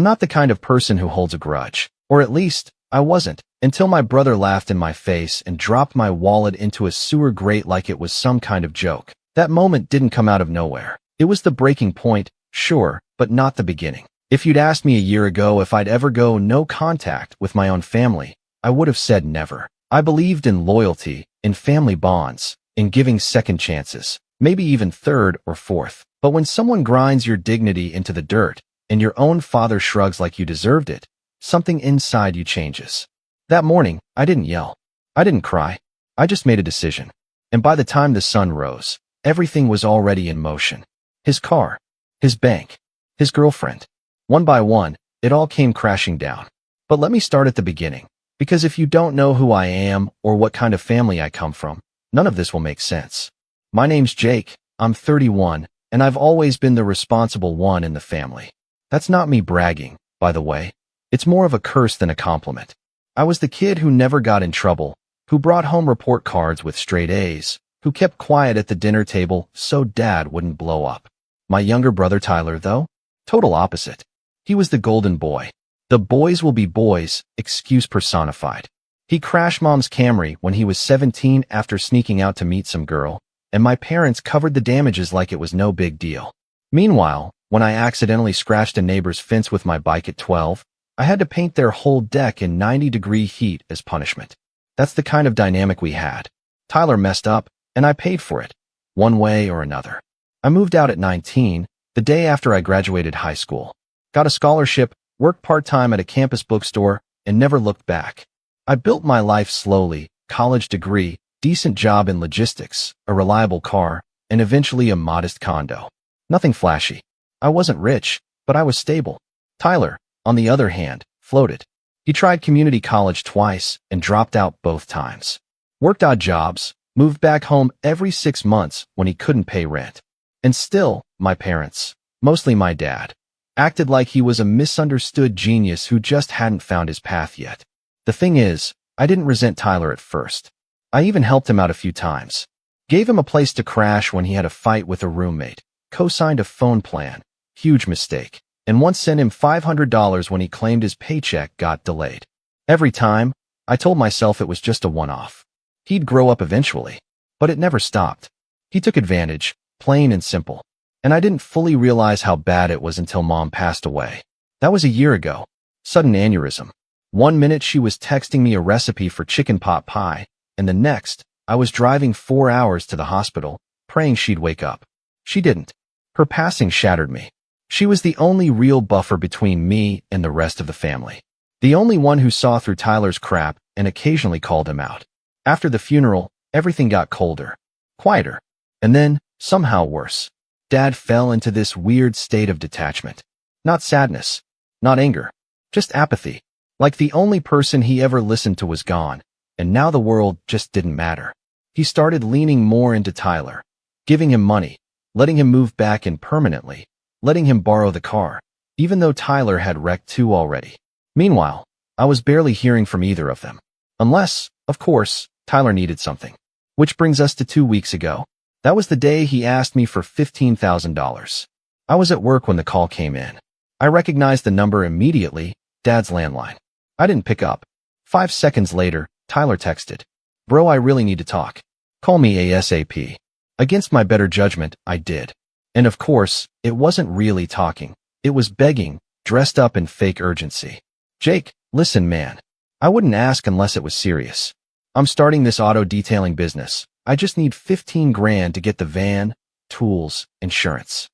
not the kind of person who holds a grudge. Or at least, I wasn't, until my brother laughed in my face and dropped my wallet into a sewer grate like it was some kind of joke. That moment didn't come out of nowhere. It was the breaking point, sure, but not the beginning. If you'd asked me a year ago if I'd ever go no contact with my own family, I would have said never. I believed in loyalty, in family bonds, in giving second chances, maybe even third or fourth. But when someone grinds your dignity into the dirt, and your own father shrugs like you deserved it, something inside you changes. That morning, I didn't yell. I didn't cry. I just made a decision. And by the time the sun rose, everything was already in motion. His car, his bank, his girlfriend. One by one, it all came crashing down. But let me start at the beginning, because if you don't know who I am or what kind of family I come from, none of this will make sense. My name's Jake, I'm 31, and I've always been the responsible one in the family. That's not me bragging, by the way. It's more of a curse than a compliment. I was the kid who never got in trouble, who brought home report cards with straight A's, who kept quiet at the dinner table so dad wouldn't blow up. My younger brother Tyler, though, total opposite. He was the golden boy. The boys will be boys, excuse personified. He crashed mom's Camry when he was 17 after sneaking out to meet some girl, and my parents covered the damages like it was no big deal. Meanwhile, when I accidentally scratched a neighbor's fence with my bike at 12, I had to paint their whole deck in 90-degree heat as punishment. That's the kind of dynamic we had. Tyler messed up, and I paid for it, one way or another. I moved out at 19, the day after I graduated high school. Got a scholarship, worked part-time at a campus bookstore, and never looked back. I built my life slowly, college degree, decent job in logistics, a reliable car, and eventually a modest condo. Nothing flashy. I wasn't rich, but I was stable. Tyler, on the other hand, floated. He tried community college twice and dropped out both times. Worked odd jobs, moved back home every 6 months when he couldn't pay rent. And still, my parents, mostly my dad, acted like he was a misunderstood genius who just hadn't found his path yet. The thing is, I didn't resent Tyler at first. I even helped him out a few times. Gave him a place to crash when he had a fight with a roommate. Co-signed a phone plan. Huge mistake. And once sent him $500 when he claimed his paycheck got delayed. Every time, I told myself it was just a one-off. He'd grow up eventually. But it never stopped. He took advantage, plain and simple. And I didn't fully realize how bad it was until Mom passed away. That was a year ago. Sudden aneurysm. One minute she was texting me a recipe for chicken pot pie, and the next, I was driving 4 hours to the hospital, praying she'd wake up. She didn't. Her passing shattered me. She was the only real buffer between me and the rest of the family. The only one who saw through Tyler's crap and occasionally called him out. After the funeral, everything got colder, quieter, and then, somehow worse. Dad fell into this weird state of detachment. Not sadness, not anger, just apathy. Like the only person he ever listened to was gone, and now the world just didn't matter. He started leaning more into Tyler, giving him money, letting him move back in permanently, letting him borrow the car, even though Tyler had wrecked 2 already. Meanwhile, I was barely hearing from either of them. Unless, of course, Tyler needed something. Which brings us to 2 weeks ago. That was the day he asked me for $15,000. I was at work when the call came in. I recognized the number immediately, Dad's landline. I didn't pick up. 5 seconds later, Tyler texted, "Bro, I really need to talk. Call me ASAP." Against my better judgment, I did. And of course, it wasn't really talking. It was begging, dressed up in fake urgency. "Jake, listen, man. I wouldn't ask unless it was serious. I'm starting this auto detailing business. I just need 15 grand to get the van, tools, insurance."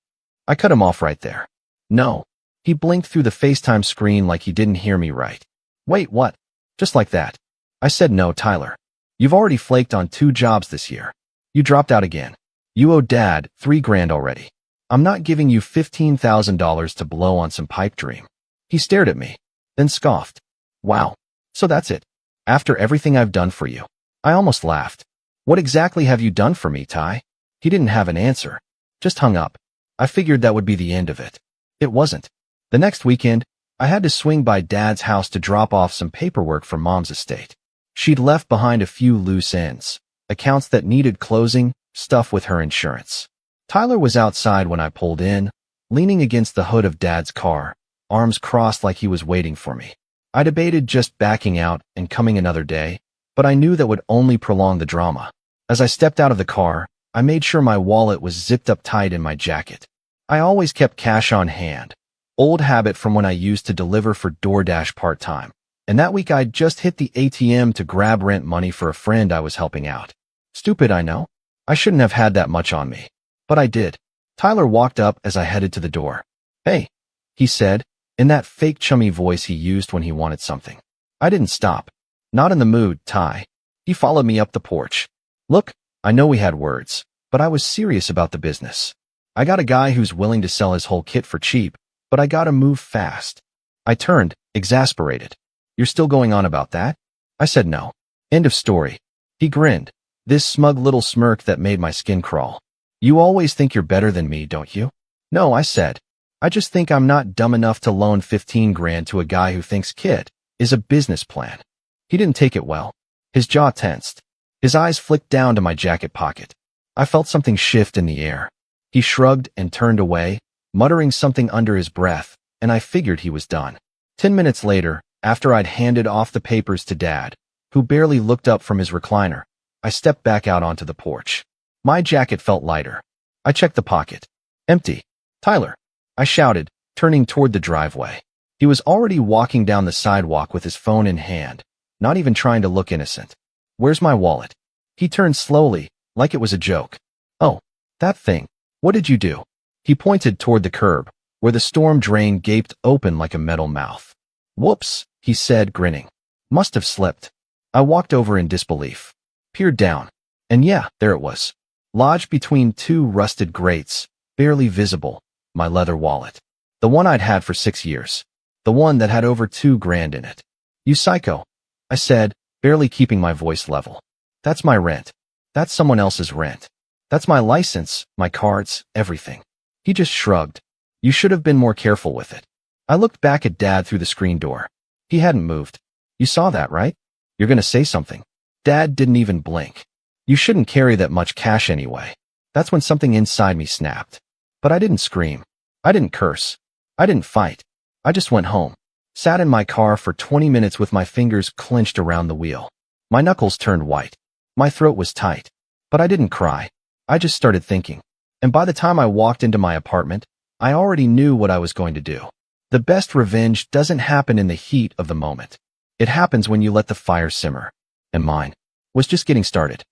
I cut him off right there. "No." He blinked through the FaceTime screen like he didn't hear me right. "Wait, what?" Just like that. I said, "No, Tyler. You've already flaked on 2 jobs this year. You dropped out again. You owe Dad 3 grand already. I'm not giving you $15,000 to blow on some pipe dream." He stared at me, then scoffed. "Wow. So that's it? After everything I've done for you?" I almost laughed. "What exactly have you done for me, Ty?" He didn't have an answer. Just hung up. I figured that would be the end of it. It wasn't. The next weekend, I had to swing by Dad's house to drop off some paperwork for Mom's estate. She'd left behind a few loose ends, accounts that needed closing, stuff with her insurance. Tyler was outside when I pulled in, leaning against the hood of Dad's car, arms crossed like he was waiting for me. I debated just backing out and coming another day, but I knew that would only prolong the drama. As I stepped out of the car, I made sure my wallet was zipped up tight in my jacket. I always kept cash on hand, old habit from when I used to deliver for DoorDash part-time. And that week I'd just hit the ATM to grab rent money for a friend I was helping out. Stupid, I know. I shouldn't have had that much on me. But I did. Tyler walked up as I headed to the door. "Hey," he said, in that fake chummy voice he used when he wanted something. I didn't stop. "Not in the mood, Ty." He followed me up the porch. "Look, I know we had words, but I was serious about the business. I got a guy who's willing to sell his whole kit for cheap, but I gotta move fast." I turned, exasperated. "You're still going on about that?" I said no. End of story. He grinned, this smug little smirk that made my skin crawl. "You always think you're better than me, don't you?" "No," I said. "I just think I'm not dumb enough to loan 15 grand to a guy who thinks kit is a business plan." He didn't take it well. His jaw tensed. His eyes flicked down to my jacket pocket. I felt something shift in the air. He shrugged and turned away, muttering something under his breath, and I figured he was done. 10 minutes later, after I'd handed off the papers to Dad, who barely looked up from his recliner, I stepped back out onto the porch. My jacket felt lighter. I checked the pocket. Empty. "Tyler," I shouted, turning toward the driveway. He was already walking down the sidewalk with his phone in hand, not even trying to look innocent. "Where's my wallet?" He turned slowly, like it was a joke. "Oh, that thing. What did you do?" He pointed toward the curb, where the storm drain gaped open like a metal mouth. "Whoops," he said, grinning. "Must have slipped." I walked over in disbelief, peered down, and yeah, there it was. Lodged between two rusted grates, barely visible, my leather wallet. The one I'd had for 6 years. The one that had over 2 grand in it. "You psycho," I said, barely keeping my voice level. "That's my rent. That's someone else's rent. That's my license, my cards, everything." He just shrugged. "You should have been more careful with it." I looked back at Dad through the screen door. He hadn't moved. "You saw that, right? You're gonna say something." Dad didn't even blink. "You shouldn't carry that much cash anyway." That's when something inside me snapped. But I didn't scream. I didn't curse. I didn't fight. I just went home. Sat in my car for 20 minutes with my fingers clenched around the wheel. My knuckles turned white. My throat was tight. But I didn't cry. I just started thinking. And by the time I walked into my apartment, I already knew what I was going to do. The best revenge doesn't happen in the heat of the moment. It happens when you let the fire simmer. And mine was just getting started.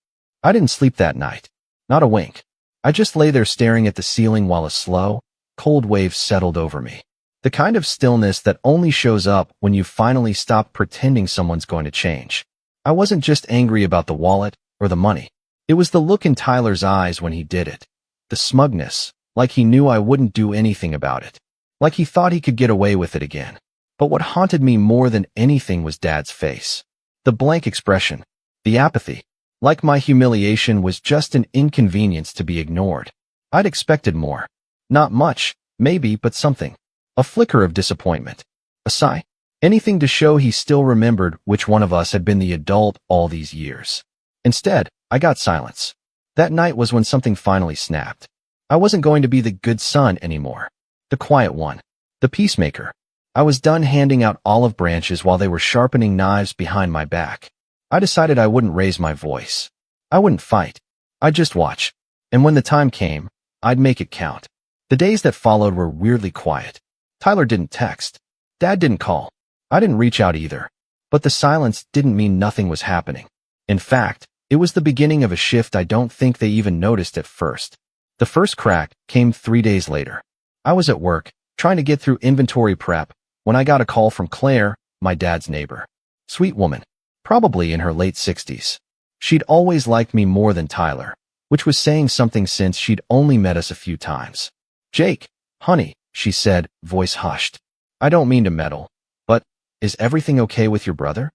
I didn't sleep that night. Not a wink. I just lay there staring at the ceiling while a slow, cold wave settled over me. The kind of stillness that only shows up when you finally stop pretending someone's going to change. I wasn't just angry about the wallet or the money. It was the look in Tyler's eyes when he did it. The smugness, like he knew I wouldn't do anything about it. Like he thought he could get away with it again. But what haunted me more than anything was Dad's face. The blank expression. The apathy. Like my humiliation was just an inconvenience to be ignored. I'd expected more. Not much, maybe, but something. A flicker of disappointment. A sigh. Anything to show he still remembered which one of us had been the adult all these years. Instead, I got silence. That night was when something finally snapped. I wasn't going to be the good son anymore. The quiet one. The peacemaker. I was done handing out olive branches while they were sharpening knives behind my back. I decided I wouldn't raise my voice. I wouldn't fight. I'd just watch. And when the time came, I'd make it count. The days that followed were weirdly quiet. Tyler didn't text. Dad didn't call. I didn't reach out either. But the silence didn't mean nothing was happening. In fact, it was the beginning of a shift I don't think they even noticed at first. The first crack came 3 days later. I was at work, trying to get through inventory prep, when I got a call from Claire, my dad's neighbor. Sweet woman. Probably in her late 60s. She'd always liked me more than Tyler, which was saying something since she'd only met us a few times. "Jake, honey," she said, voice hushed. "I don't mean to meddle, but is everything okay with your brother?"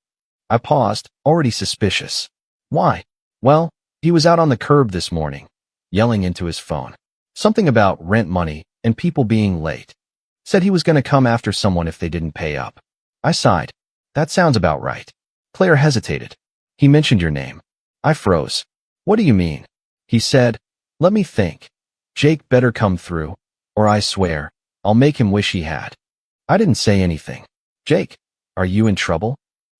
I paused, already suspicious. "Why?" "Well, he was out on the curb this morning, yelling into his phone. Something about rent money and people being late. Said he was going to come after someone if they didn't pay up." I sighed. "That sounds about right." Claire hesitated. "He mentioned your name." I froze. "What do you mean?" He said, "Let me think. Jake better come through, or I swear, I'll make him wish he had." I didn't say anything. Jake, are you in trouble?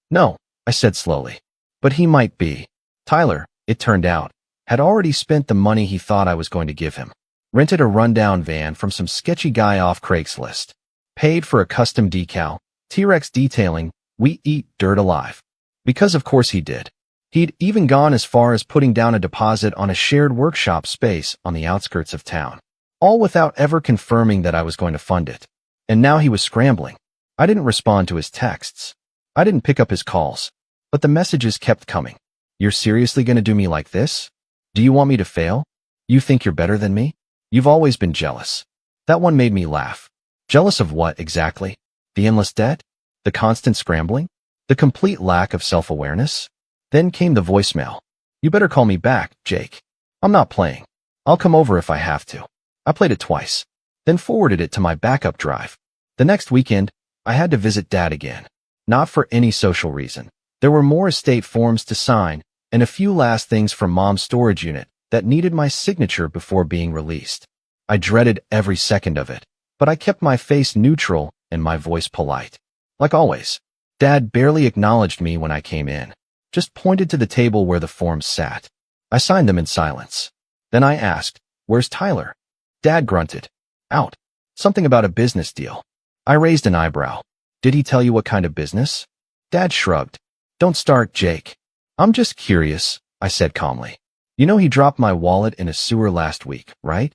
No, I said slowly. But he might be. Tyler, it turned out, had already spent the money he thought I was going to give him. Rented a rundown van from some sketchy guy off Craigslist. Paid for a custom decal, T-Rex detailing, "We eat dirt alive." Because of course he did. He'd even gone as far as putting down a deposit on a shared workshop space on the outskirts of town. All without ever confirming that I was going to fund it. And now he was scrambling. I didn't respond to his texts. I didn't pick up his calls. But the messages kept coming. You're seriously going to do me like this? Do you want me to fail? You think you're better than me? You've always been jealous. That one made me laugh. Jealous of what exactly? The endless debt? The constant scrambling? The complete lack of self-awareness? Then came the voicemail. You better call me back, Jake. I'm not playing. I'll come over if I have to. I played it twice, then forwarded it to my backup drive. The next weekend, I had to visit Dad again. Not for any social reason. There were more estate forms to sign and a few last things from Mom's storage unit that needed my signature before being released. I dreaded every second of it, but I kept my face neutral and my voice polite. Like always, Dad barely acknowledged me when I came in, just pointed to the table where the forms sat. I signed them in silence. Then I asked, "Where's Tyler?" Dad grunted. "Out. Something about a business deal." I raised an eyebrow. "Did he tell you what kind of business?" Dad shrugged. "Don't start, Jake." "I'm just curious," I said calmly. "You know he dropped my wallet in a sewer last week, right?"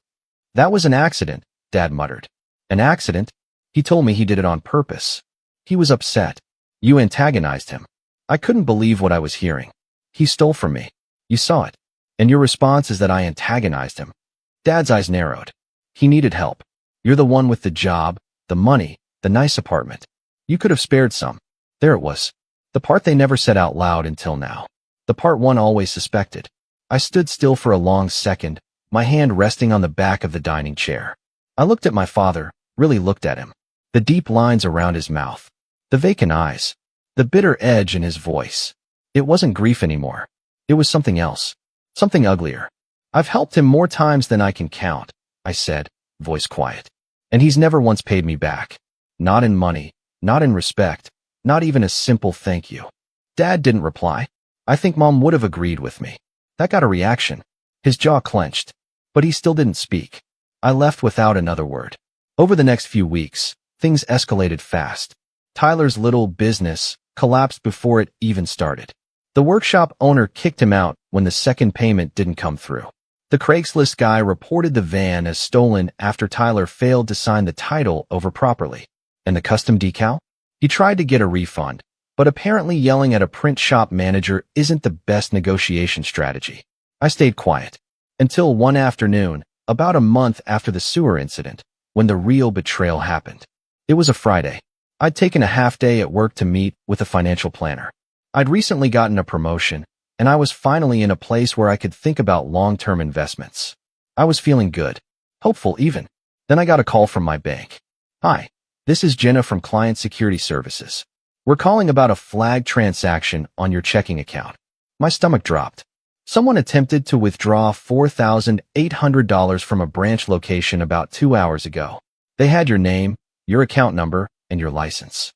"That was an accident," Dad muttered. "An accident?" He told me he did it on purpose. He was upset. You antagonized him. I couldn't believe what I was hearing. He stole from me. You saw it. And your response is that I antagonized him. Dad's eyes narrowed. He needed help. You're the one with the job, the money, the nice apartment. You could have spared some. There it was. The part they never said out loud until now. The part one always suspected. I stood still for a long second, my hand resting on the back of the dining chair. I looked at my father, really looked at him. The deep lines around his mouth. The vacant eyes. The bitter edge in his voice. It wasn't grief anymore. It was something else. Something uglier. "I've helped him more times than I can count," I said, voice quiet. "And he's never once paid me back. Not in money, not in respect, not even a simple thank you." Dad didn't reply. I think Mom would have agreed with me. That got a reaction. His jaw clenched. But he still didn't speak. I left without another word. Over the next few weeks, things escalated fast. Tyler's little business collapsed before it even started. The workshop owner kicked him out when the second payment didn't come through. The Craigslist guy reported the van as stolen after Tyler failed to sign the title over properly. And the custom decal? He tried to get a refund, but apparently yelling at a print shop manager isn't the best negotiation strategy. I stayed quiet. Until one afternoon, about a month after the sewer incident, when the real betrayal happened. It was a Friday. I'd taken a half day at work to meet with a financial planner. I'd recently gotten a promotion, and I was finally in a place where I could think about long-term investments. I was feeling good, hopeful even. Then I got a call from my bank. "Hi, this is Jenna from Client Security Services. We're calling about a flagged transaction on your checking account." My stomach dropped. Someone attempted to withdraw $4,800 from a branch location about 2 hours ago. They had your name, your account number, and your license.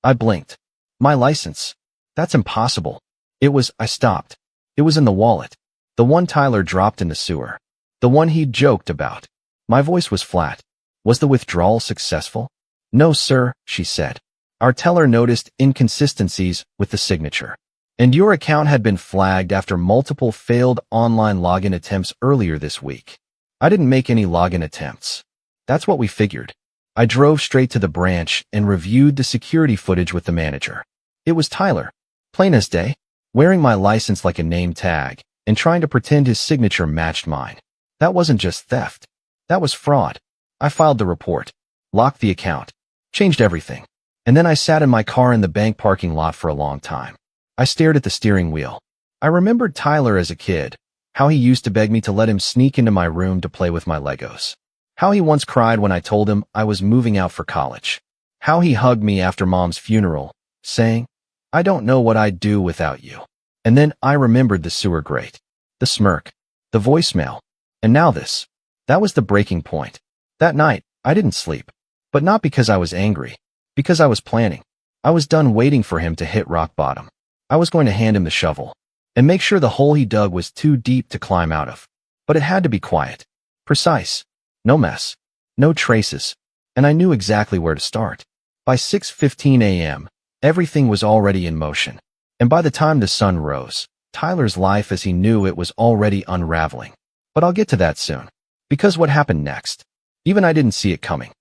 I blinked. My license? That's impossible. I stopped. It was in the wallet. The one Tyler dropped in the sewer. The one he'd joked about. My voice was flat. Was the withdrawal successful? "No, sir," she said. "Our teller noticed inconsistencies with the signature. And your account had been flagged after multiple failed online login attempts earlier this week." I didn't make any login attempts. That's what we figured. I drove straight to the branch and reviewed the security footage with the manager. It was Tyler, plain as day, wearing my license like a name tag and trying to pretend his signature matched mine. That wasn't just theft. That was fraud. I filed the report, locked the account, changed everything. And then I sat in my car in the bank parking lot for a long time. I stared at the steering wheel. I remembered Tyler as a kid, how he used to beg me to let him sneak into my room to play with my Legos. How he once cried when I told him I was moving out for college. How he hugged me after Mom's funeral, saying, "I don't know what I'd do without you." And then I remembered the sewer grate, the smirk, the voicemail, and now this. That was the breaking point. That night, I didn't sleep. But not because I was angry. Because I was planning. I was done waiting for him to hit rock bottom. I was going to hand him the shovel and make sure the hole he dug was too deep to climb out of. But it had to be quiet, precise, no mess, no traces, and I knew exactly where to start. By 6:15 a.m., everything was already in motion, and by the time the sun rose, Tyler's life as he knew it was already unraveling. But I'll get to that soon. Because what happened next? Even I didn't see it coming.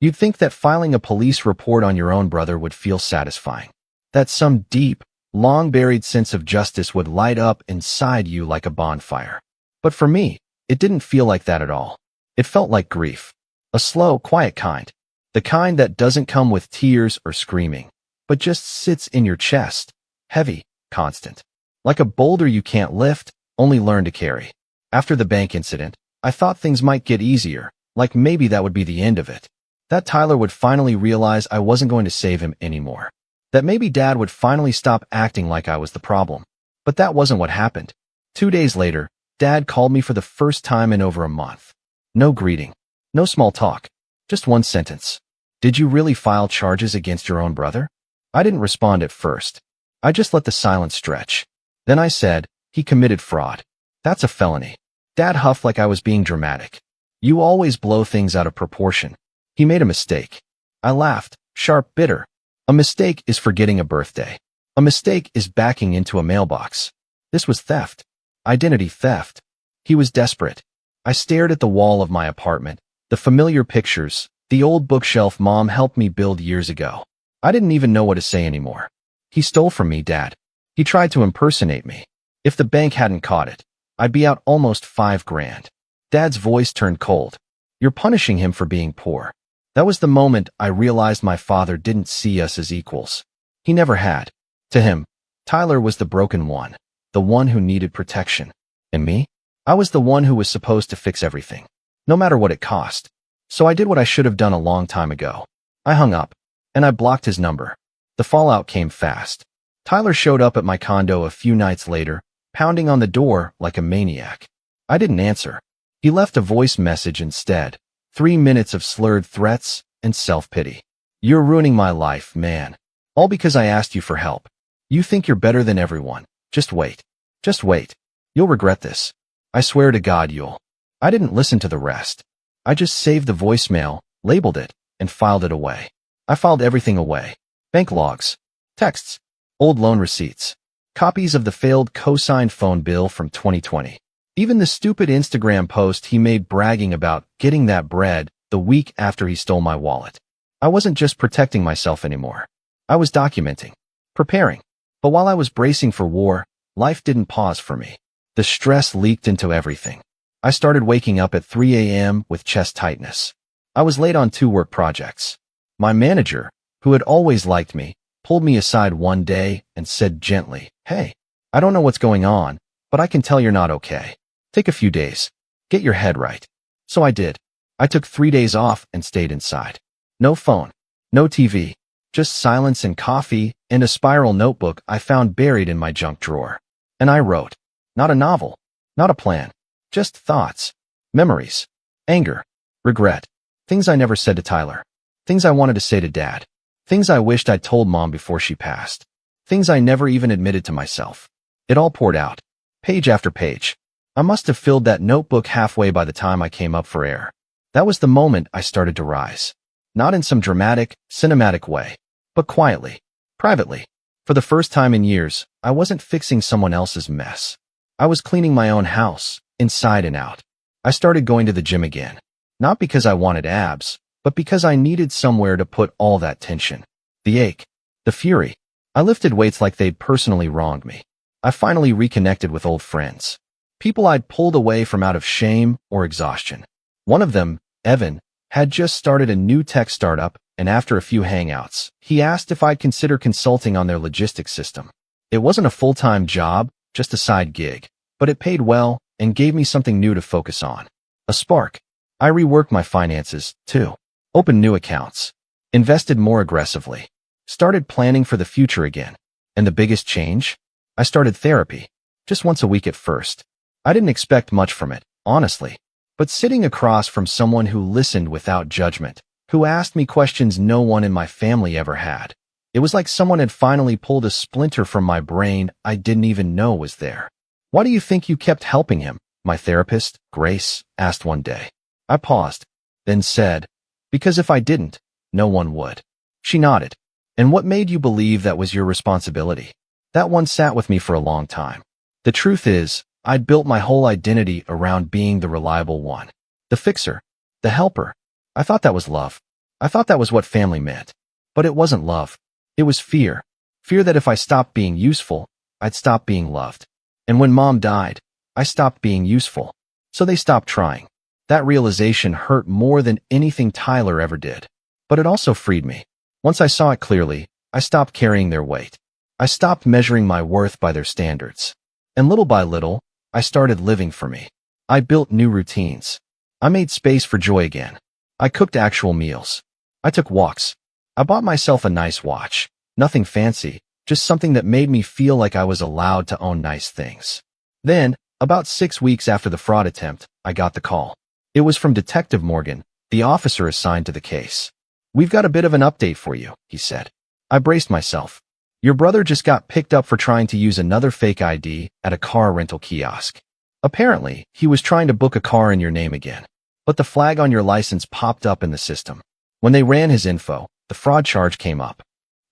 You'd think that filing a police report on your own brother would feel satisfying. That some deep, long-buried sense of justice would light up inside you like a bonfire. But for me, it didn't feel like that at all. It felt like grief. A slow, quiet kind. The kind that doesn't come with tears or screaming, but just sits in your chest, heavy, constant. Like a boulder you can't lift, only learn to carry. After the bank incident, I thought things might get easier, like maybe that would be the end of it. That Tyler would finally realize I wasn't going to save him anymore. That maybe Dad would finally stop acting like I was the problem. But that wasn't what happened. 2 days later, Dad called me for the first time in over a month. No greeting. No small talk. Just one sentence. Did you really file charges against your own brother? I didn't respond at first. I just let the silence stretch. Then I said, he committed fraud. That's a felony. Dad huffed like I was being dramatic. You always blow things out of proportion. He made a mistake. I laughed, sharp, bitter. A mistake is forgetting a birthday. A mistake is backing into a mailbox. This was theft. Identity theft. He was desperate. I stared at the wall of my apartment, the familiar pictures, the old bookshelf Mom helped me build years ago. I didn't even know what to say anymore. He stole from me, Dad. He tried to impersonate me. If the bank hadn't caught it, I'd be out almost $5,000. Dad's voice turned cold. You're punishing him for being poor. That was the moment I realized my father didn't see us as equals. He never had. To him, Tyler was the broken one, the one who needed protection. And me? I was the one who was supposed to fix everything, no matter what it cost. So I did what I should have done a long time ago. I hung up, and I blocked his number. The fallout came fast. Tyler showed up at my condo a few nights later, pounding on the door like a maniac. I didn't answer. He left a voice message instead. 3 minutes of slurred threats and self-pity. You're ruining my life, man. All because I asked you for help. You think you're better than everyone. Just wait. Just wait. You'll regret this. I swear to God you'll. I didn't listen to the rest. I just saved the voicemail, labeled it, and filed it away. I filed everything away. Bank logs, texts, old loan receipts, copies of the failed co-signed phone bill from 2020. Even the stupid Instagram post he made bragging about getting that bread the week after he stole my wallet. I wasn't just protecting myself anymore. I was documenting, preparing. But while I was bracing for war, life didn't pause for me. The stress leaked into everything. I started waking up at 3 a.m. with chest tightness. I was late on 2 work projects. My manager, who had always liked me, pulled me aside one day and said gently, "Hey, I don't know what's going on, but I can tell you're not okay. Take a few days. Get your head right." So I did. I took 3 days off and stayed inside. No phone, no TV, just silence and coffee and a spiral notebook I found buried in my junk drawer. And I wrote. Not a novel, not a plan, just thoughts, memories, anger, regret, things I never said to Tyler, things I wanted to say to Dad, things I wished I'd told Mom before she passed, things I never even admitted to myself. It all poured out, page after page. I must have filled that notebook halfway by the time I came up for air. That was the moment I started to rise. Not in some dramatic, cinematic way, but quietly, privately. For the first time in years, I wasn't fixing someone else's mess. I was cleaning my own house, inside and out. I started going to the gym again. Not because I wanted abs, but because I needed somewhere to put all that tension. The ache, the fury. I lifted weights like they'd personally wronged me. I finally reconnected with old friends. People I'd pulled away from out of shame or exhaustion. One of them, Evan, had just started a new tech startup, and after a few hangouts, he asked if I'd consider consulting on their logistics system. It wasn't a full-time job, just a side gig, but it paid well and gave me something new to focus on. A spark. I reworked my finances, too. Opened new accounts. Invested more aggressively. Started planning for the future again. And the biggest change? I started therapy. Just once a week at first. I didn't expect much from it, honestly. But sitting across from someone who listened without judgment, who asked me questions no one in my family ever had. It was like someone had finally pulled a splinter from my brain I didn't even know was there. "Why do you think you kept helping him?" my therapist, Grace, asked one day. I paused, then said, "Because if I didn't, no one would." She nodded. "And what made you believe that was your responsibility?" That one sat with me for a long time. The truth is, I'd built my whole identity around being the reliable one, the fixer, the helper. I thought that was love. I thought that was what family meant. But it wasn't love. It was fear. Fear that if I stopped being useful, I'd stop being loved. And when Mom died, I stopped being useful. So they stopped trying. That realization hurt more than anything Tyler ever did. But it also freed me. Once I saw it clearly, I stopped carrying their weight. I stopped measuring my worth by their standards. And little by little, I started living for me. I built new routines. I made space for joy again. I cooked actual meals. I took walks. I bought myself a nice watch. Nothing fancy, just something that made me feel like I was allowed to own nice things. Then, about 6 weeks after the fraud attempt, I got the call. It was from Detective Morgan, the officer assigned to the case. "We've got a bit of an update for you," he said. I braced myself. "Your brother just got picked up for trying to use another fake ID at a car rental kiosk. Apparently, he was trying to book a car in your name again. But the flag on your license popped up in the system. When they ran his info, the fraud charge came up."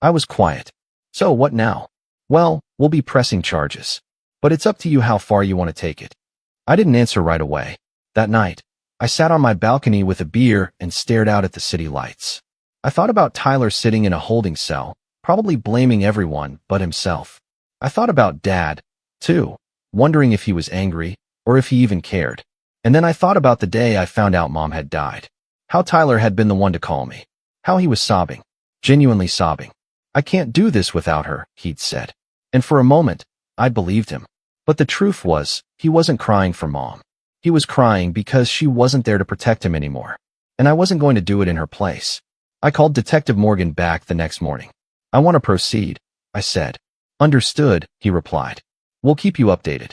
I was quiet. "So what now?" "Well, we'll be pressing charges. But it's up to you how far you want to take it." I didn't answer right away. That night, I sat on my balcony with a beer and stared out at the city lights. I thought about Tyler sitting in a holding cell, probably blaming everyone but himself. I thought about Dad, too, wondering if he was angry or if he even cared. And then I thought about the day I found out Mom had died. How Tyler had been the one to call me. How he was sobbing, genuinely sobbing. "I can't do this without her," he'd said. And for a moment, I believed him. But the truth was, he wasn't crying for Mom. He was crying because she wasn't there to protect him anymore. And I wasn't going to do it in her place. I called Detective Morgan back the next morning. "I want to proceed," I said. "Understood," he replied. "We'll keep you updated."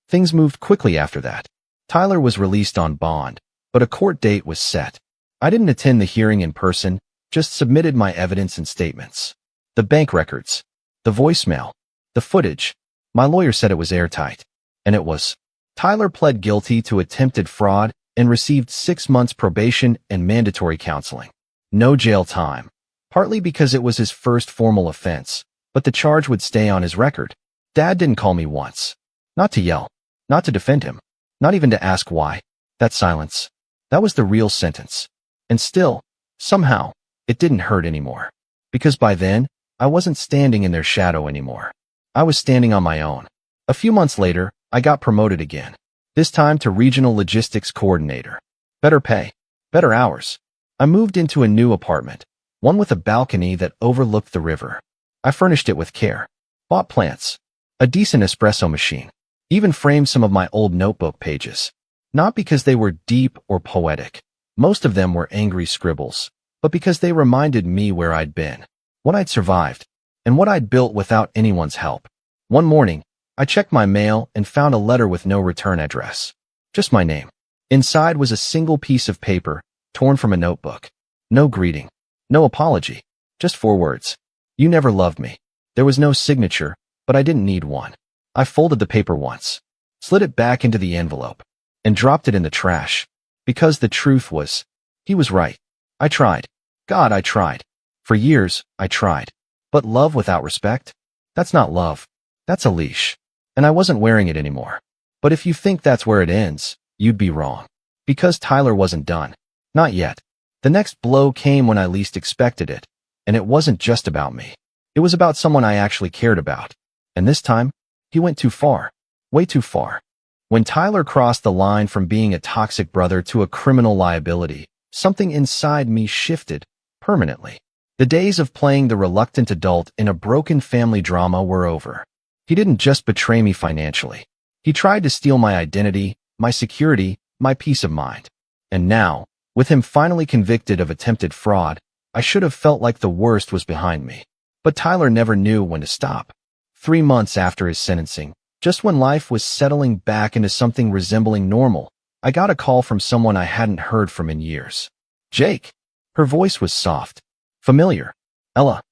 Things moved quickly after that. Tyler was released on bond, but a court date was set. I didn't attend the hearing in person, just submitted my evidence and statements. The bank records, the voicemail, the footage. My lawyer said it was airtight. And it was. Tyler pled guilty to attempted fraud and received 6 months probation and mandatory counseling. No jail time. Partly because it was his first formal offense, but the charge would stay on his record. Dad didn't call me once. Not to yell. Not to defend him. Not even to ask why. That silence. That was the real sentence. And still, somehow, it didn't hurt anymore. Because by then, I wasn't standing in their shadow anymore. I was standing on my own. A few months later, I got promoted again. This time to Regional Logistics Coordinator. Better pay. Better hours. I moved into a new apartment, one with a balcony that overlooked the river. I furnished it with care. Bought plants. A decent espresso machine. Even framed some of my old notebook pages. Not because they were deep or poetic. Most of them were angry scribbles. But because they reminded me where I'd been. What I'd survived. And what I'd built without anyone's help. One morning, I checked my mail and found a letter with no return address. Just my name. Inside was a single piece of paper, torn from a notebook. No greeting. No apology. Just 4 words. "You never loved me." There was no signature, but I didn't need one. I folded the paper once, slid it back into the envelope, and dropped it in the trash. Because the truth was, he was right. I tried. God, I tried. For years, I tried. But love without respect? That's not love. That's a leash. And I wasn't wearing it anymore. But if you think that's where it ends, you'd be wrong. Because Tyler wasn't done. Not yet. The next blow came when I least expected it. And it wasn't just about me. It was about someone I actually cared about. And this time, he went too far. Way too far. When Tyler crossed the line from being a toxic brother to a criminal liability, something inside me shifted permanently. The days of playing the reluctant adult in a broken family drama were over. He didn't just betray me financially. He tried to steal my identity, my security, my peace of mind. And now, with him finally convicted of attempted fraud, I should have felt like the worst was behind me. But Tyler never knew when to stop. 3 months after his sentencing, just when life was settling back into something resembling normal, I got a call from someone I hadn't heard from in years. "Jake." Her voice was soft, familiar. Ella.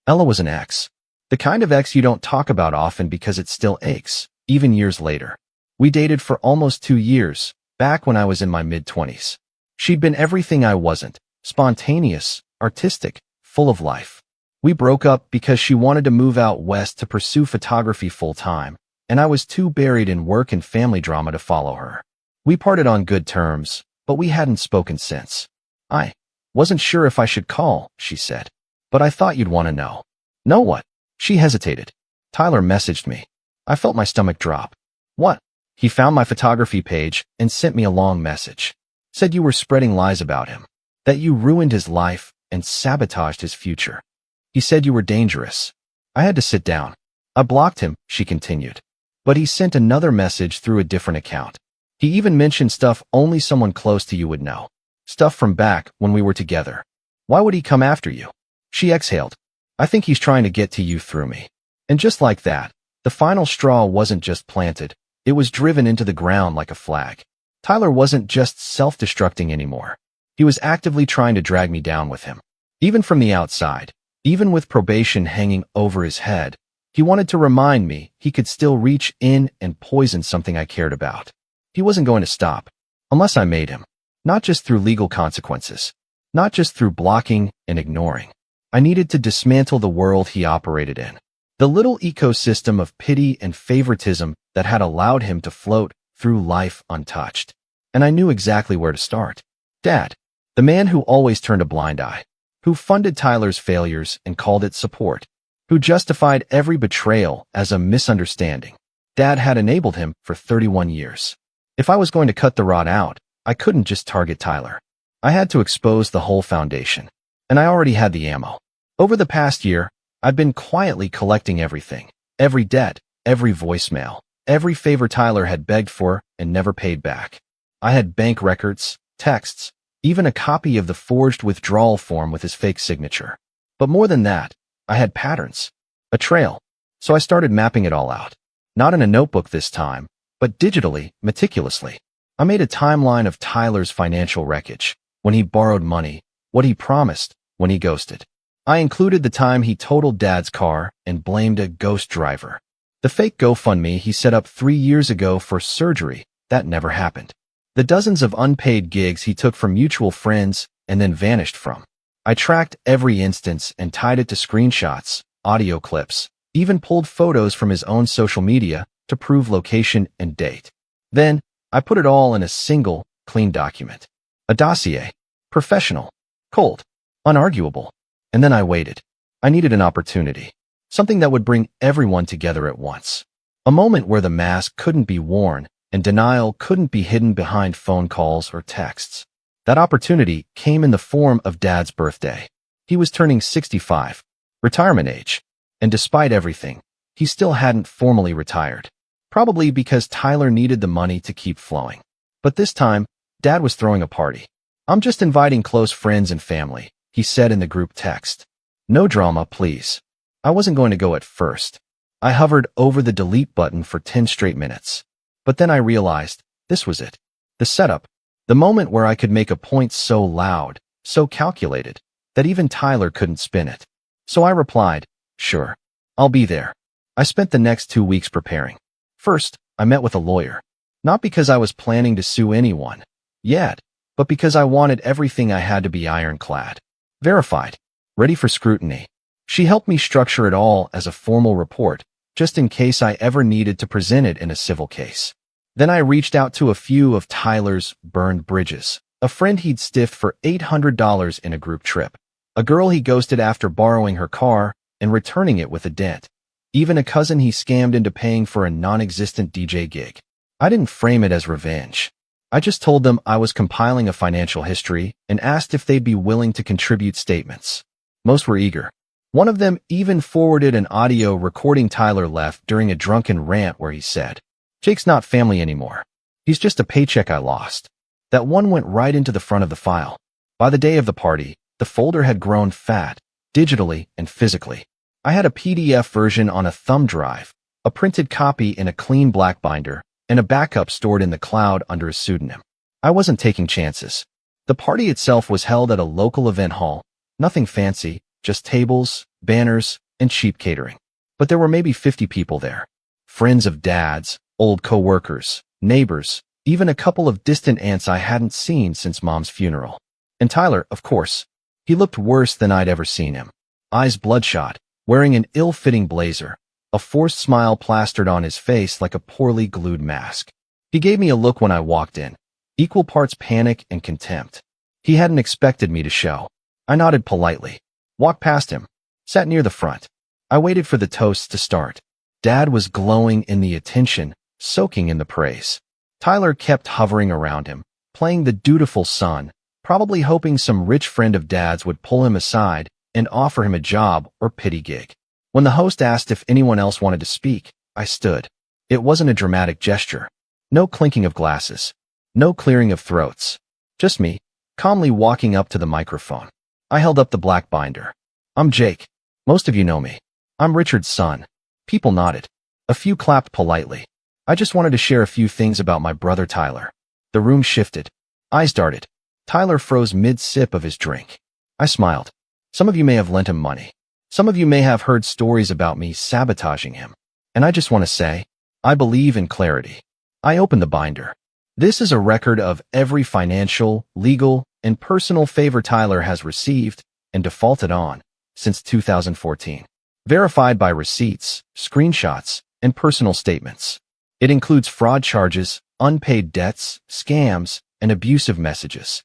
Ella was an ex. The kind of ex you don't talk about often because it still aches, even years later. We dated for almost 2 years, back when I was in my mid-20s. She'd been everything I wasn't, spontaneous, artistic, full of life. We broke up because she wanted to move out west to pursue photography full-time, and I was too buried in work and family drama to follow her. We parted on good terms, but we hadn't spoken since. I wasn't sure if I should call, she said. But I thought you'd want to know. Know what? She hesitated. Tyler messaged me. I felt my stomach drop. What? He found my photography page and sent me a long message. Said you were spreading lies about him. That you ruined his life and sabotaged his future. He said you were dangerous. I had to sit down. I blocked him, she continued. But he sent another message through a different account. He even mentioned stuff only someone close to you would know. Stuff from back when we were together. Why would he come after you? She exhaled. I think he's trying to get to you through me. And just like that, the final straw wasn't just planted. It was driven into the ground like a flag. Tyler wasn't just self-destructing anymore. He was actively trying to drag me down with him. Even from the outside, even with probation hanging over his head, he wanted to remind me he could still reach in and poison something I cared about. He wasn't going to stop, unless I made him. Not just through legal consequences. Not just through blocking and ignoring. I needed to dismantle the world he operated in. The little ecosystem of pity and favoritism that had allowed him to float through life untouched. And I knew exactly where to start. Dad. The man who always turned a blind eye. Who funded Tyler's failures and called it support. Who justified every betrayal as a misunderstanding. Dad had enabled him for 31 years. If I was going to cut the rod out, I couldn't just target Tyler. I had to expose the whole foundation. And I already had the ammo. Over the past year, I've been quietly collecting everything. Every debt, every voicemail, every favor Tyler had begged for and never paid back. I had bank records, texts, even a copy of the forged withdrawal form with his fake signature. But more than that, I had patterns. A trail. So I started mapping it all out. Not in a notebook this time, but digitally, meticulously. I made a timeline of Tyler's financial wreckage. When he borrowed money, what he promised, when he ghosted. I included the time he totaled Dad's car and blamed a ghost driver. The fake GoFundMe he set up 3 years ago for surgery, that never happened. The dozens of unpaid gigs he took from mutual friends and then vanished from. I tracked every instance and tied it to screenshots, audio clips, even pulled photos from his own social media to prove location and date. Then, I put it all in a single, clean document. A dossier. Professional. Cold. Unarguable. And then I waited. I needed an opportunity. Something that would bring everyone together at once. A moment where the mask couldn't be worn and denial couldn't be hidden behind phone calls or texts. That opportunity came in the form of Dad's birthday. He was turning 65, retirement age. And despite everything, he still hadn't formally retired. Probably because Tyler needed the money to keep flowing. But this time, Dad was throwing a party. I'm just inviting close friends and family, he said in the group text. No drama, please. I wasn't going to go at first. I hovered over the delete button for 10 straight minutes. But then I realized, this was it. The setup. The moment where I could make a point so loud, so calculated, that even Tyler couldn't spin it. So I replied, sure. I'll be there. I spent the next 2 weeks preparing. First, I met with a lawyer. Not because I was planning to sue anyone, yet, but because I wanted everything I had to be ironclad. Verified. Ready for scrutiny. She helped me structure it all as a formal report, just in case I ever needed to present it in a civil case. Then I reached out to a few of Tyler's burned bridges. A friend he'd stiffed for $800 in a group trip. A girl he ghosted after borrowing her car and returning it with a dent. Even a cousin he scammed into paying for a non-existent DJ gig. I didn't frame it as revenge. I just told them I was compiling a financial history and asked if they'd be willing to contribute statements. Most were eager. One of them even forwarded an audio recording Tyler left during a drunken rant where he said, Jake's not family anymore. He's just a paycheck I lost. That one went right into the front of the file. By the day of the party, the folder had grown fat, digitally and physically. I had a PDF version on a thumb drive, a printed copy in a clean black binder, and a backup stored in the cloud under a pseudonym. I wasn't taking chances. The party itself was held at a local event hall. Nothing fancy, just tables, banners, and cheap catering. But there were maybe 50 people there. Friends of Dad's, old co-workers, neighbors, even a couple of distant aunts I hadn't seen since Mom's funeral. And Tyler, of course. He looked worse than I'd ever seen him. Eyes bloodshot, wearing an ill-fitting blazer, a forced smile plastered on his face like a poorly glued mask. He gave me a look when I walked in, equal parts panic and contempt. He hadn't expected me to show. I nodded politely, walked past him, sat near the front. I waited for the toasts to start. Dad was glowing in the attention, soaking in the praise. Tyler kept hovering around him, playing the dutiful son, probably hoping some rich friend of Dad's would pull him aside and offer him a job or pity gig. When the host asked if anyone else wanted to speak, I stood. It wasn't a dramatic gesture. No clinking of glasses. No clearing of throats. Just me, calmly walking up to the microphone. I held up the black binder. I'm Jake. Most of you know me. I'm Richard's son. People nodded. A few clapped politely. I just wanted to share a few things about my brother Tyler. The room shifted. Eyes darted. Tyler froze mid-sip of his drink. I smiled. Some of you may have lent him money. Some of you may have heard stories about me sabotaging him. And I just want to say, I believe in clarity. I opened the binder. This is a record of every financial, legal, and personal favor Tyler has received and defaulted on since 2014. Verified by receipts, screenshots, and personal statements. It includes fraud charges, unpaid debts, scams, and abusive messages.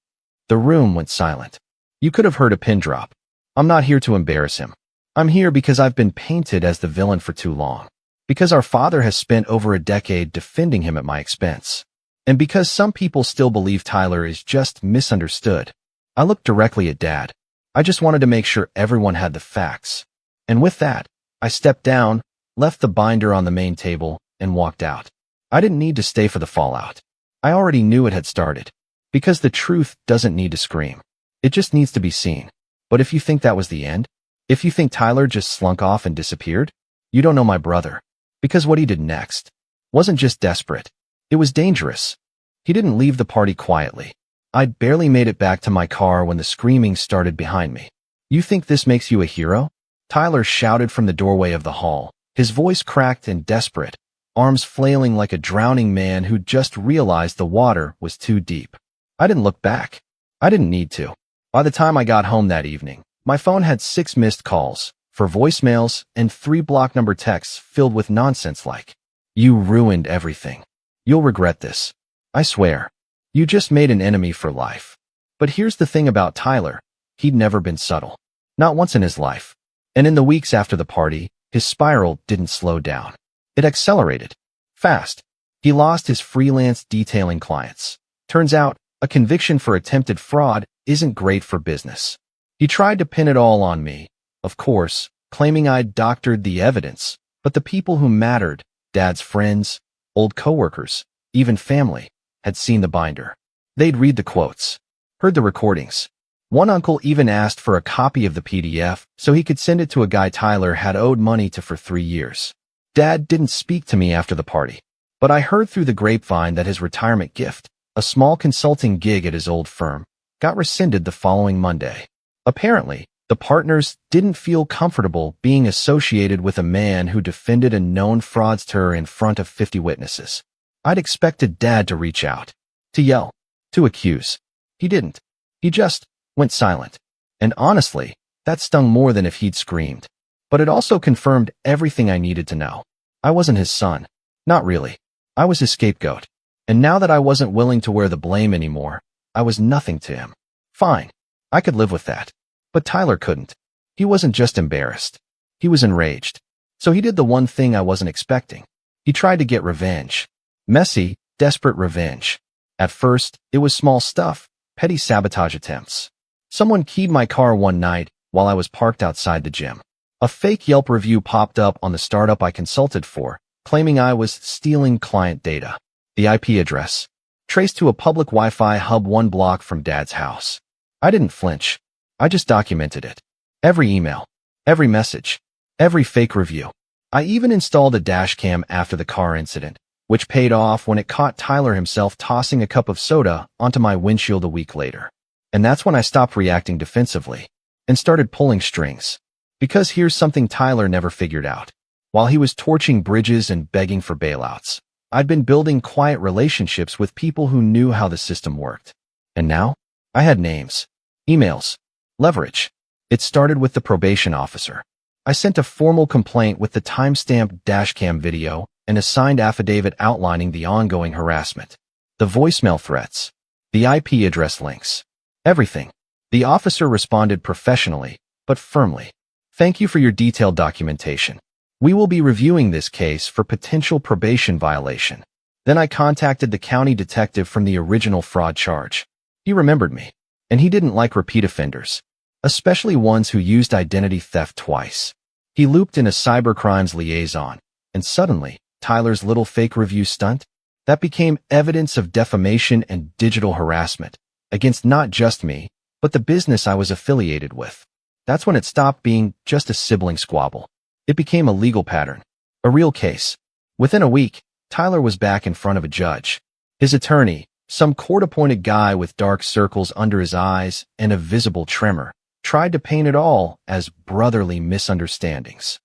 The room went silent. You could have heard a pin drop. I'm not here to embarrass him. I'm here because I've been painted as the villain for too long. Because our father has spent over a decade defending him at my expense. And because some people still believe Tyler is just misunderstood. I looked directly at Dad. I just wanted to make sure everyone had the facts. And with that, I stepped down, left the binder on the main table, and walked out. I didn't need to stay for the fallout. I already knew it had started. Because the truth doesn't need to scream. It just needs to be seen. But if you think that was the end, if you think Tyler just slunk off and disappeared, you don't know my brother. Because what he did next wasn't just desperate. It was dangerous. He didn't leave the party quietly. I'd barely made it back to my car when the screaming started behind me. You think this makes you a hero? Tyler shouted from the doorway of the hall, his voice cracked and desperate, arms flailing like a drowning man who'd just realized the water was too deep. I didn't look back. I didn't need to. By the time I got home that evening, my phone had 6 missed calls, 4 voicemails, and 3 block number texts filled with nonsense like, "You ruined everything. You'll regret this. I swear. You just made an enemy for life." But here's the thing about Tyler. He'd never been subtle. Not once in his life. And in the weeks after the party, his spiral didn't slow down. It accelerated. Fast. He lost his freelance detailing clients. Turns out, a conviction for attempted fraud isn't great for business. He tried to pin it all on me, of course, claiming I'd doctored the evidence, but the people who mattered, Dad's friends, old coworkers, even family, had seen the binder. They'd read the quotes, heard the recordings. One uncle even asked for a copy of the PDF so he could send it to a guy Tyler had owed money to for 3 years. Dad didn't speak to me after the party, but I heard through the grapevine that his retirement gift, a small consulting gig at his old firm, got rescinded the following Monday. Apparently, the partners didn't feel comfortable being associated with a man who defended a known fraudster in front of 50 witnesses. I'd expected Dad to reach out, to yell, to accuse. He didn't. He just went silent. And honestly, that stung more than if he'd screamed. But it also confirmed everything I needed to know. I wasn't his son. Not really. I was his scapegoat. And now that I wasn't willing to wear the blame anymore, I was nothing to him. Fine. I could live with that. But Tyler couldn't. He wasn't just embarrassed. He was enraged. So he did the one thing I wasn't expecting. He tried to get revenge. Messy, desperate revenge. At first, it was small stuff, petty sabotage attempts. Someone keyed my car one night while I was parked outside the gym. A fake Yelp review popped up on the startup I consulted for, claiming I was stealing client data. The IP address, traced to a public Wi-Fi hub 1 block from Dad's house. I didn't flinch. I just documented it. Every email, every message, every fake review. I even installed a dash cam after the car incident, which paid off when it caught Tyler himself tossing a cup of soda onto my windshield a week later. And that's when I stopped reacting defensively and started pulling strings. Because here's something Tyler never figured out. While he was torching bridges and begging for bailouts, I'd been building quiet relationships with people who knew how the system worked. And now, I had names, emails, leverage. It started with the probation officer. I sent a formal complaint with the timestamped dashcam video and a signed affidavit outlining the ongoing harassment, the voicemail threats, the IP address links, everything. The officer responded professionally, but firmly. Thank you for your detailed documentation. We will be reviewing this case for potential probation violation. Then I contacted the county detective from the original fraud charge. He remembered me, and he didn't like repeat offenders, especially ones who used identity theft twice. He looped in a cybercrimes liaison, and suddenly, Tyler's little fake review stunt, that became evidence of defamation and digital harassment against not just me, but the business I was affiliated with. That's when it stopped being just a sibling squabble. It became a legal pattern, a real case. Within a week, Tyler was back in front of a judge. His attorney, some court-appointed guy with dark circles under his eyes and a visible tremor, tried to paint it all as brotherly misunderstandings.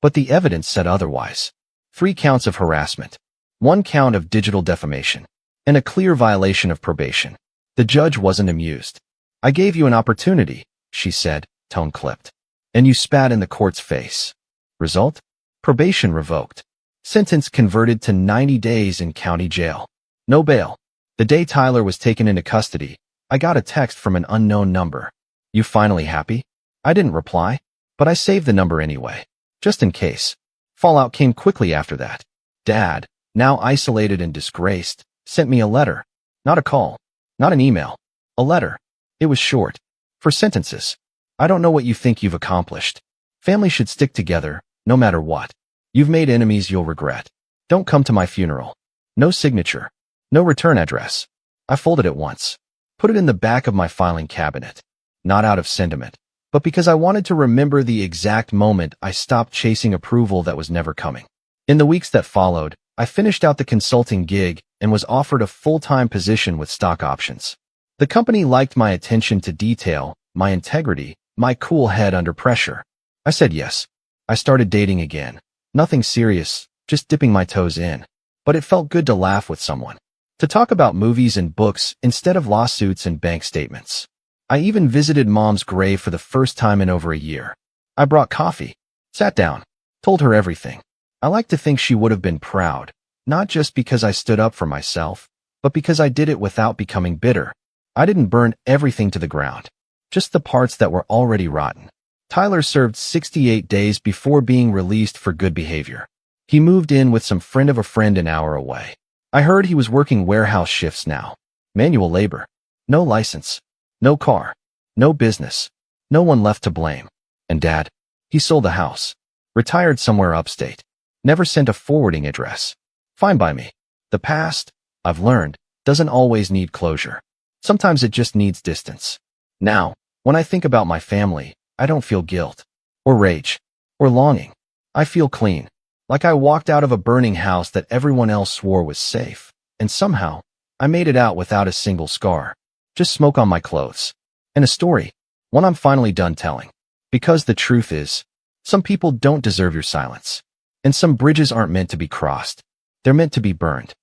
But the evidence said otherwise. 3 counts of harassment, 1 count of digital defamation, and a clear violation of probation. The judge wasn't amused. I gave you an opportunity, she said, tone clipped, and you spat in the court's face. Result? Probation revoked. Sentence converted to 90 days in county jail. No bail. The day Tyler was taken into custody, I got a text from an unknown number. You finally happy? I didn't reply, but I saved the number anyway, just in case. Fallout came quickly after that. Dad, now isolated and disgraced, sent me a letter. Not a call. Not an email. A letter. It was short. 4 sentences. I don't know what you think you've accomplished. Family should stick together, no matter what. You've made enemies you'll regret. Don't come to my funeral. No signature. No return address. I folded it once. Put it in the back of my filing cabinet. Not out of sentiment, but because I wanted to remember the exact moment I stopped chasing approval that was never coming. In the weeks that followed, I finished out the consulting gig and was offered a full-time position with stock options. The company liked my attention to detail, my integrity, my cool head under pressure. I said yes. I started dating again. Nothing serious, just dipping my toes in. But it felt good to laugh with someone. To talk about movies and books instead of lawsuits and bank statements. I even visited Mom's grave for the first time in over a year. I brought coffee, sat down, told her everything. I like to think she would have been proud, not just because I stood up for myself, but because I did it without becoming bitter. I didn't burn everything to the ground, just the parts that were already rotten. Tyler served 68 days before being released for good behavior. He moved in with some friend of a friend an hour away. I heard he was working warehouse shifts now. Manual labor. No license. No car. No business. No one left to blame. And Dad? He sold the house. Retired somewhere upstate. Never sent a forwarding address. Fine by me. The past, I've learned, doesn't always need closure. Sometimes it just needs distance. Now, when I think about my family, I don't feel guilt, or rage, or longing. I feel clean. Like I walked out of a burning house that everyone else swore was safe, and somehow, I made it out without a single scar. Just smoke on my clothes. And a story, one I'm finally done telling. Because the truth is, some people don't deserve your silence. And some bridges aren't meant to be crossed. They're meant to be burned.